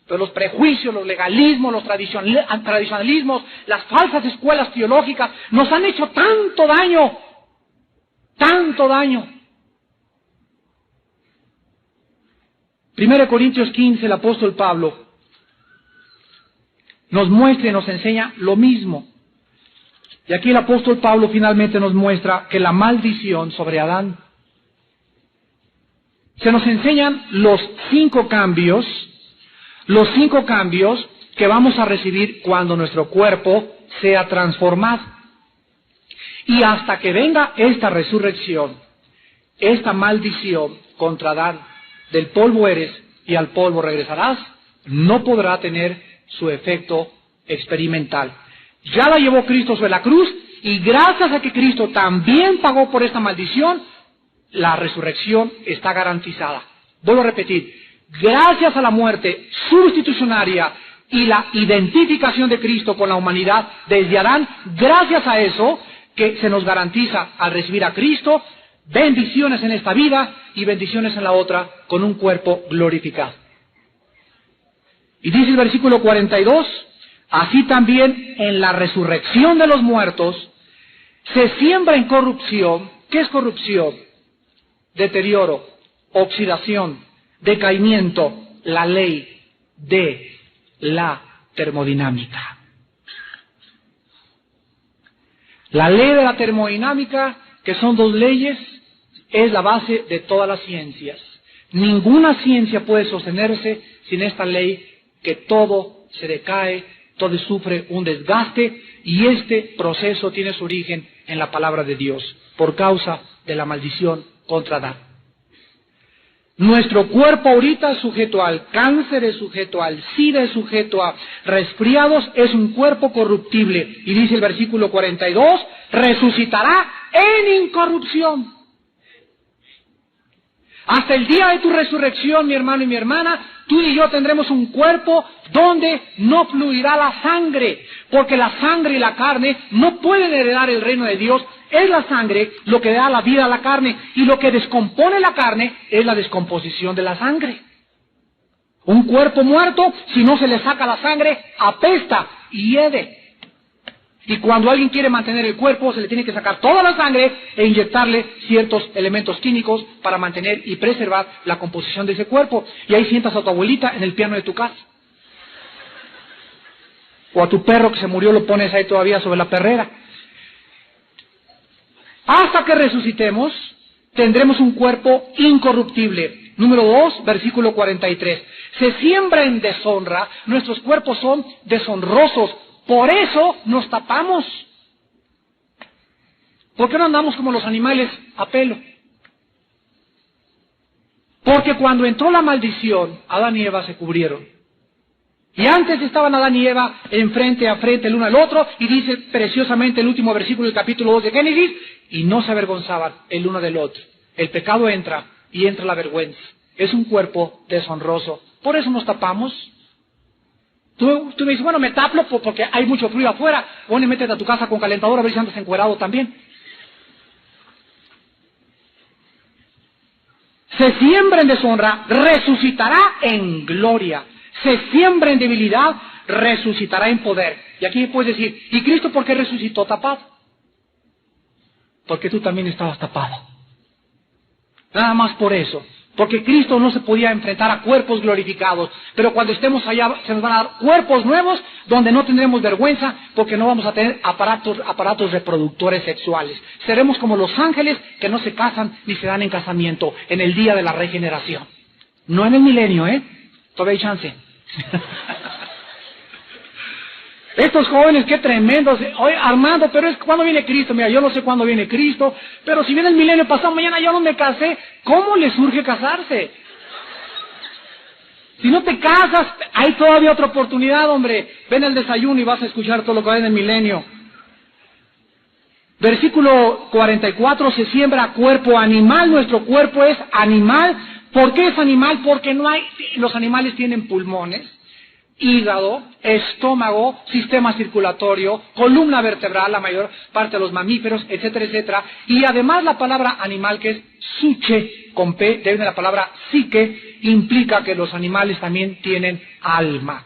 Pero los prejuicios, los legalismos, los tradicionalismos, las falsas escuelas teológicas nos han hecho tanto daño, tanto daño. 1 Corintios 15, el apóstol Pablo nos muestra y nos enseña lo mismo. Y aquí el apóstol Pablo finalmente nos muestra que la maldición sobre Adán. Se nos enseñan los 5 cambios que vamos a recibir cuando nuestro cuerpo sea transformado. Y hasta que venga esta resurrección, esta maldición contra Adán, del polvo eres y al polvo regresarás, no podrá tener su efecto experimental. Ya la llevó Cristo sobre la cruz y gracias a que Cristo también pagó por esta maldición, la resurrección está garantizada. Vuelvo a repetir, gracias a la muerte sustitucionaria y la identificación de Cristo con la humanidad desde Adán, gracias a eso que se nos garantiza al recibir a Cristo bendiciones en esta vida y bendiciones en la otra con un cuerpo glorificado. Y dice el versículo 42, así también en la resurrección de los muertos se siembra en corrupción. ¿Qué es corrupción? Deterioro, oxidación, decaimiento, la ley de la termodinámica. La ley de la termodinámica, que son 2 leyes, es la base de todas las ciencias. Ninguna ciencia puede sostenerse sin esta ley, que todo se decae, todo sufre un desgaste, y este proceso tiene su origen en la palabra de Dios, por causa de la maldición contra Adán. Nuestro cuerpo ahorita es sujeto al cáncer, es sujeto al SIDA, es sujeto a resfriados, es un cuerpo corruptible. Y dice el versículo 42, resucitará en incorrupción. Hasta el día de tu resurrección, mi hermano y mi hermana, tú y yo tendremos un cuerpo donde no fluirá la sangre, porque la sangre y la carne no pueden heredar el reino de Dios. Es la sangre lo que da la vida a la carne, y lo que descompone la carne es la descomposición de la sangre. Un cuerpo muerto, si no se le saca la sangre, apesta y hiede. Y cuando alguien quiere mantener el cuerpo, se le tiene que sacar toda la sangre e inyectarle ciertos elementos químicos para mantener y preservar la composición de ese cuerpo. Y ahí sientas a tu abuelita en el piano de tu casa. O a tu perro que se murió lo pones ahí todavía sobre la perrera. Hasta que resucitemos, tendremos un cuerpo incorruptible. Número 2, versículo 43. Se siembra en deshonra, nuestros cuerpos son deshonrosos. Por eso nos tapamos. ¿Por qué no andamos como los animales a pelo? Porque cuando entró la maldición, Adán y Eva se cubrieron. Y antes estaban Adán y Eva frente a frente el uno al otro, y dice preciosamente el último versículo del capítulo 2 de Génesis, y no se avergonzaban el uno del otro. El pecado entra, y entra la vergüenza. Es un cuerpo deshonroso. Por eso nos tapamos. Tú me dices, bueno, me tapo porque hay mucho frío afuera. Bueno, y métete a tu casa con calentador a ver si andas encuerado también. Se siembra en deshonra, resucitará en gloria. Se siembra en debilidad, resucitará en poder. Y aquí puedes decir, ¿y Cristo por qué resucitó tapado? Porque tú también estabas tapado. Nada más por eso. Porque Cristo no se podía enfrentar a cuerpos glorificados. Pero cuando estemos allá se nos van a dar cuerpos nuevos donde no tendremos vergüenza porque no vamos a tener aparatos reproductores sexuales. Seremos como los ángeles que no se casan ni se dan en casamiento en el día de la regeneración. No en el milenio, todavía hay chance. Estos jóvenes, qué tremendos. Oye, Armando, pero es ¿cuándo viene Cristo? Mira, yo no sé cuándo viene Cristo, pero si viene el milenio pasado mañana yo no me casé. ¿Cómo les surge casarse? Si no te casas, hay todavía otra oportunidad, hombre. Ven al desayuno y vas a escuchar todo lo que hay en el milenio. Versículo 44, se siembra cuerpo animal. Nuestro cuerpo es animal. ¿Por qué es animal? Porque los animales tienen pulmones, hígado, estómago, sistema circulatorio, columna vertebral, la mayor parte de los mamíferos, etcétera, etcétera. Y además la palabra animal, que es psique, con P, de ahí viene la palabra psique, implica que los animales también tienen alma.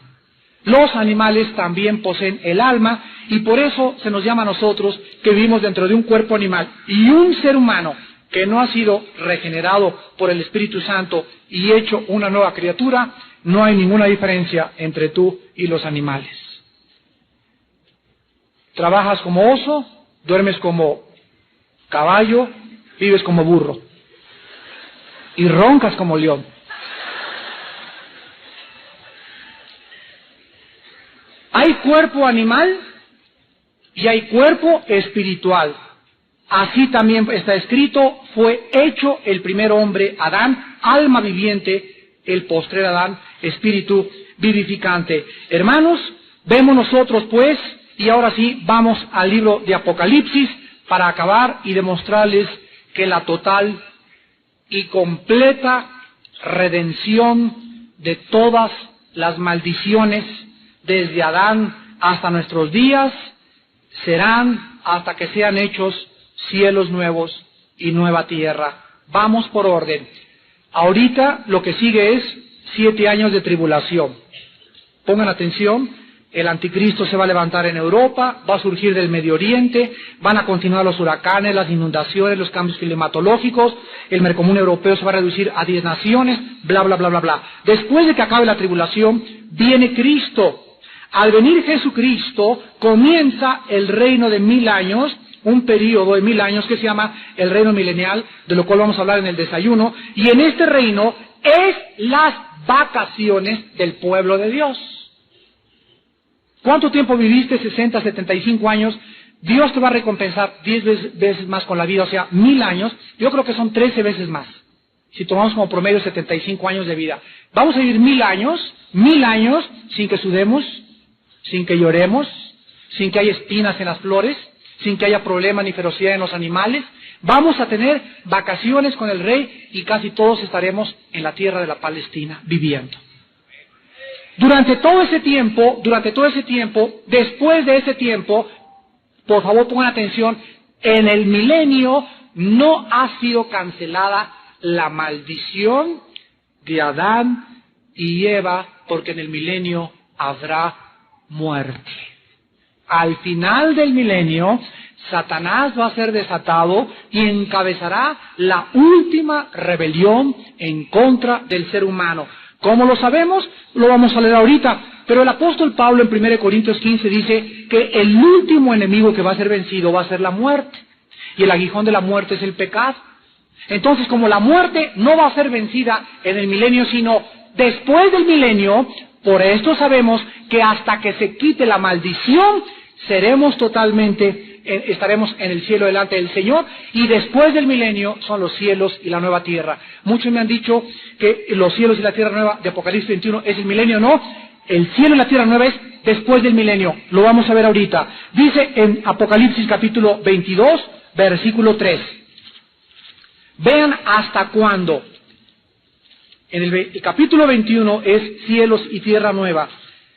Los animales también poseen el alma, y por eso se nos llama a nosotros que vivimos dentro de un cuerpo animal. Y un ser humano que no ha sido regenerado por el Espíritu Santo y hecho una nueva criatura, no hay ninguna diferencia entre tú y los animales. Trabajas como oso, duermes como caballo, vives como burro y roncas como león. Hay cuerpo animal y hay cuerpo espiritual. Así también está escrito, fue hecho el primer hombre, Adán, alma viviente, el postrer Adán, espíritu vivificante. Hermanos, vemos nosotros pues, y ahora sí, vamos al libro de Apocalipsis para acabar y demostrarles que la total y completa redención de todas las maldiciones, desde Adán hasta nuestros días, serán hasta que sean hechos cielos nuevos y nueva tierra. Vamos por orden. Ahorita lo que sigue es 7 años de tribulación. Pongan atención, el anticristo se va a levantar en Europa, va a surgir del Medio Oriente, van a continuar los huracanes, las inundaciones, los cambios climatológicos, el mercomún europeo se va a reducir a 10 naciones, bla, bla, bla, bla, bla. Después de que acabe la tribulación, viene Cristo. Al venir Jesucristo, comienza el reino de 1000 años, un periodo de 1000 años que se llama el reino milenial, de lo cual vamos a hablar en el desayuno, y en este reino es las vacaciones del pueblo de Dios. ¿Cuánto tiempo viviste? 60, 75 años. Dios te va a recompensar 10 veces más con la vida, o sea, 1000 años. Yo creo que son 13 veces más, si tomamos como promedio 75 años de vida. Vamos a vivir 1000 años sin que sudemos, sin que lloremos, sin que haya espinas en las flores, sin que haya problema ni ferocidad en los animales. Vamos a tener vacaciones con el Rey y casi todos estaremos en la tierra de la Palestina viviendo. Durante todo ese tiempo, después de ese tiempo, por favor pongan atención, en el milenio no ha sido cancelada la maldición de Adán y Eva, porque en el milenio habrá muerte. Al final del milenio, Satanás va a ser desatado y encabezará la última rebelión en contra del ser humano. ¿Cómo lo sabemos? Lo vamos a leer ahorita. Pero el apóstol Pablo en 1 Corintios 15 dice que el último enemigo que va a ser vencido va a ser la muerte. Y el aguijón de la muerte es el pecado. Entonces, como la muerte no va a ser vencida en el milenio, sino después del milenio, por esto sabemos que hasta que se quite la maldición, estaremos en el cielo delante del Señor, y después del milenio son los cielos y la nueva tierra. Muchos me han dicho que los cielos y la tierra nueva de Apocalipsis 21 es el milenio. No, el cielo y la tierra nueva es después del milenio. Lo vamos a ver ahorita. Dice en Apocalipsis capítulo 22, versículo 3. Vean hasta cuándo. En el capítulo 21 es cielos y tierra nueva.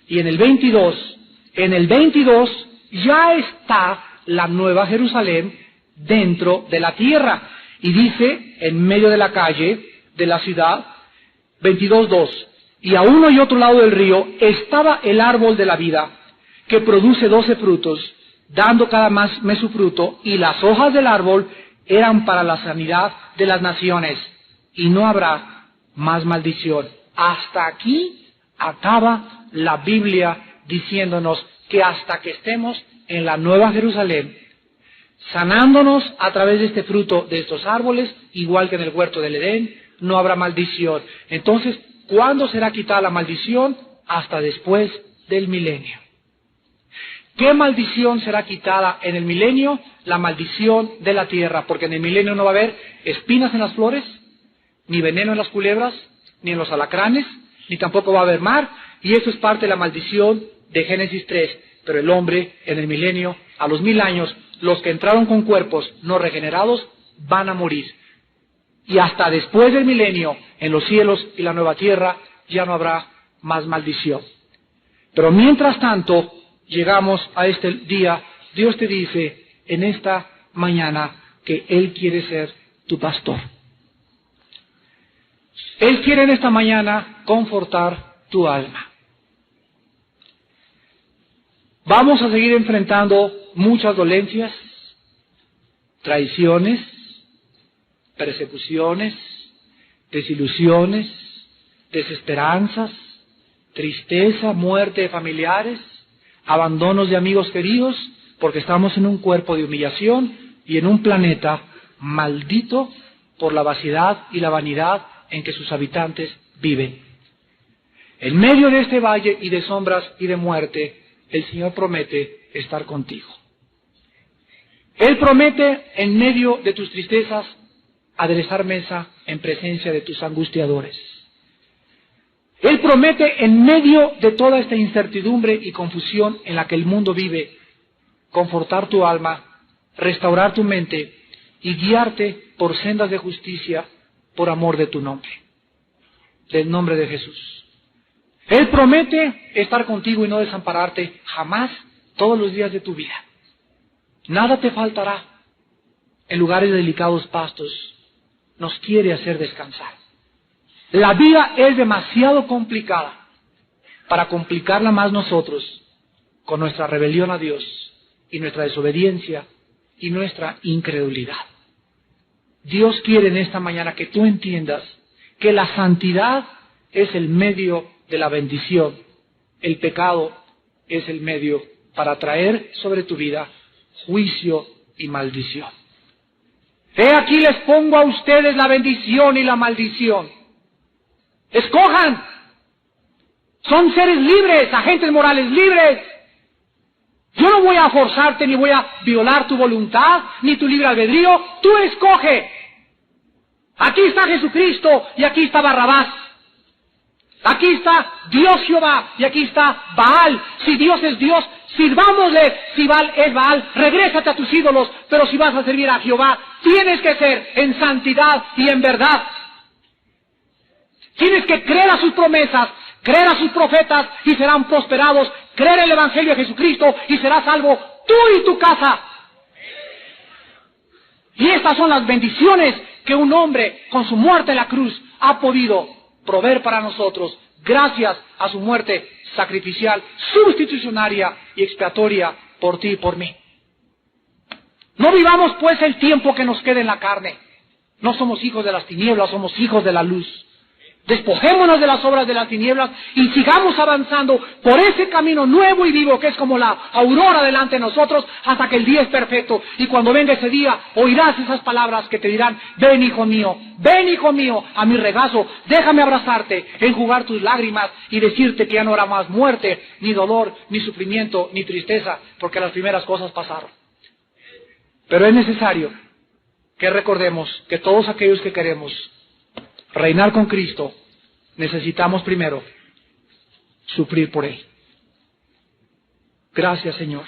Y en el 22 ya está la nueva Jerusalén dentro de la tierra. Y dice, en medio de la calle de la ciudad, 22:2, y a uno y otro lado del río estaba el árbol de la vida, que produce 12 frutos, dando cada mes su fruto, y las hojas del árbol eran para la sanidad de las naciones. y no habrá más maldición. Hasta aquí acaba la Biblia diciéndonos que hasta que estemos en la Nueva Jerusalén, sanándonos a través de este fruto de estos árboles, igual que en el huerto del Edén, no habrá maldición. Entonces, ¿cuándo será quitada la maldición? Hasta después del milenio. ¿Qué maldición será quitada en el milenio? La maldición de la tierra, porque en el milenio no va a haber espinas en las flores, ni veneno en las culebras, ni en los alacranes, ni tampoco va a haber mar, y eso es parte de la maldición de Génesis 3. Pero el hombre en el milenio, a los 1000 años, los que entraron con cuerpos no regenerados, van a morir. Y hasta después del milenio, en los cielos y la nueva tierra, ya no habrá más maldición. Pero mientras tanto, llegamos a este día, Dios te dice en esta mañana que Él quiere ser tu pastor. Él quiere en esta mañana confortar tu alma. Vamos a seguir enfrentando muchas dolencias, traiciones, persecuciones, desilusiones, desesperanzas, tristeza, muerte de familiares, abandonos de amigos queridos, porque estamos en un cuerpo de humillación y en un planeta maldito por la vaciedad y la vanidad en que sus habitantes viven. En medio de este valle y de sombras y de muerte, el Señor promete estar contigo. Él promete en medio de tus tristezas aderezar mesa en presencia de tus angustiadores. Él promete en medio de toda esta incertidumbre y confusión en la que el mundo vive, confortar tu alma, restaurar tu mente y guiarte por sendas de justicia por amor de tu nombre, del nombre de Jesús. Él promete estar contigo y no desampararte jamás todos los días de tu vida. Nada te faltará. En lugares de delicados pastos nos quiere hacer descansar. La vida es demasiado complicada para complicarla más nosotros con nuestra rebelión a Dios y nuestra desobediencia y nuestra incredulidad. Dios quiere en esta mañana que tú entiendas que la santidad es el medio de la bendición. El pecado es el medio para traer sobre tu vida juicio y maldición. He aquí les pongo a ustedes la bendición y la maldición. Escojan. Son seres libres, agentes morales libres. Yo no voy a forzarte ni voy a violar tu voluntad ni tu libre albedrío. Tú escoge. Aquí está Jesucristo y aquí está Barrabás. Aquí está Dios Jehová y aquí está Baal. Si Dios es Dios, sirvámosle. Si Baal es Baal, regrésate a tus ídolos. Pero si vas a servir a Jehová, tienes que ser en santidad y en verdad. Tienes que creer a sus promesas, creer a sus profetas y serán prosperados. Creer el Evangelio de Jesucristo y serás salvo tú y tu casa. Y estas son las bendiciones que un hombre con su muerte en la cruz ha podido proveer para nosotros, gracias a su muerte sacrificial, sustitucionaria y expiatoria por ti y por mí. No vivamos pues el tiempo que nos quede en la carne. No somos hijos de las tinieblas, somos hijos de la luz. Despojémonos de las obras de las tinieblas y sigamos avanzando por ese camino nuevo y vivo que es como la aurora delante de nosotros hasta que el día es perfecto. Y cuando venga ese día, oirás esas palabras que te dirán: ven hijo mío, a mi regazo, déjame abrazarte, enjugar tus lágrimas y decirte que ya no habrá más muerte, ni dolor, ni sufrimiento, ni tristeza, porque las primeras cosas pasaron. Pero es necesario que recordemos que todos aquellos que queremos reinar con Cristo, necesitamos primero sufrir por Él. Gracias, Señor.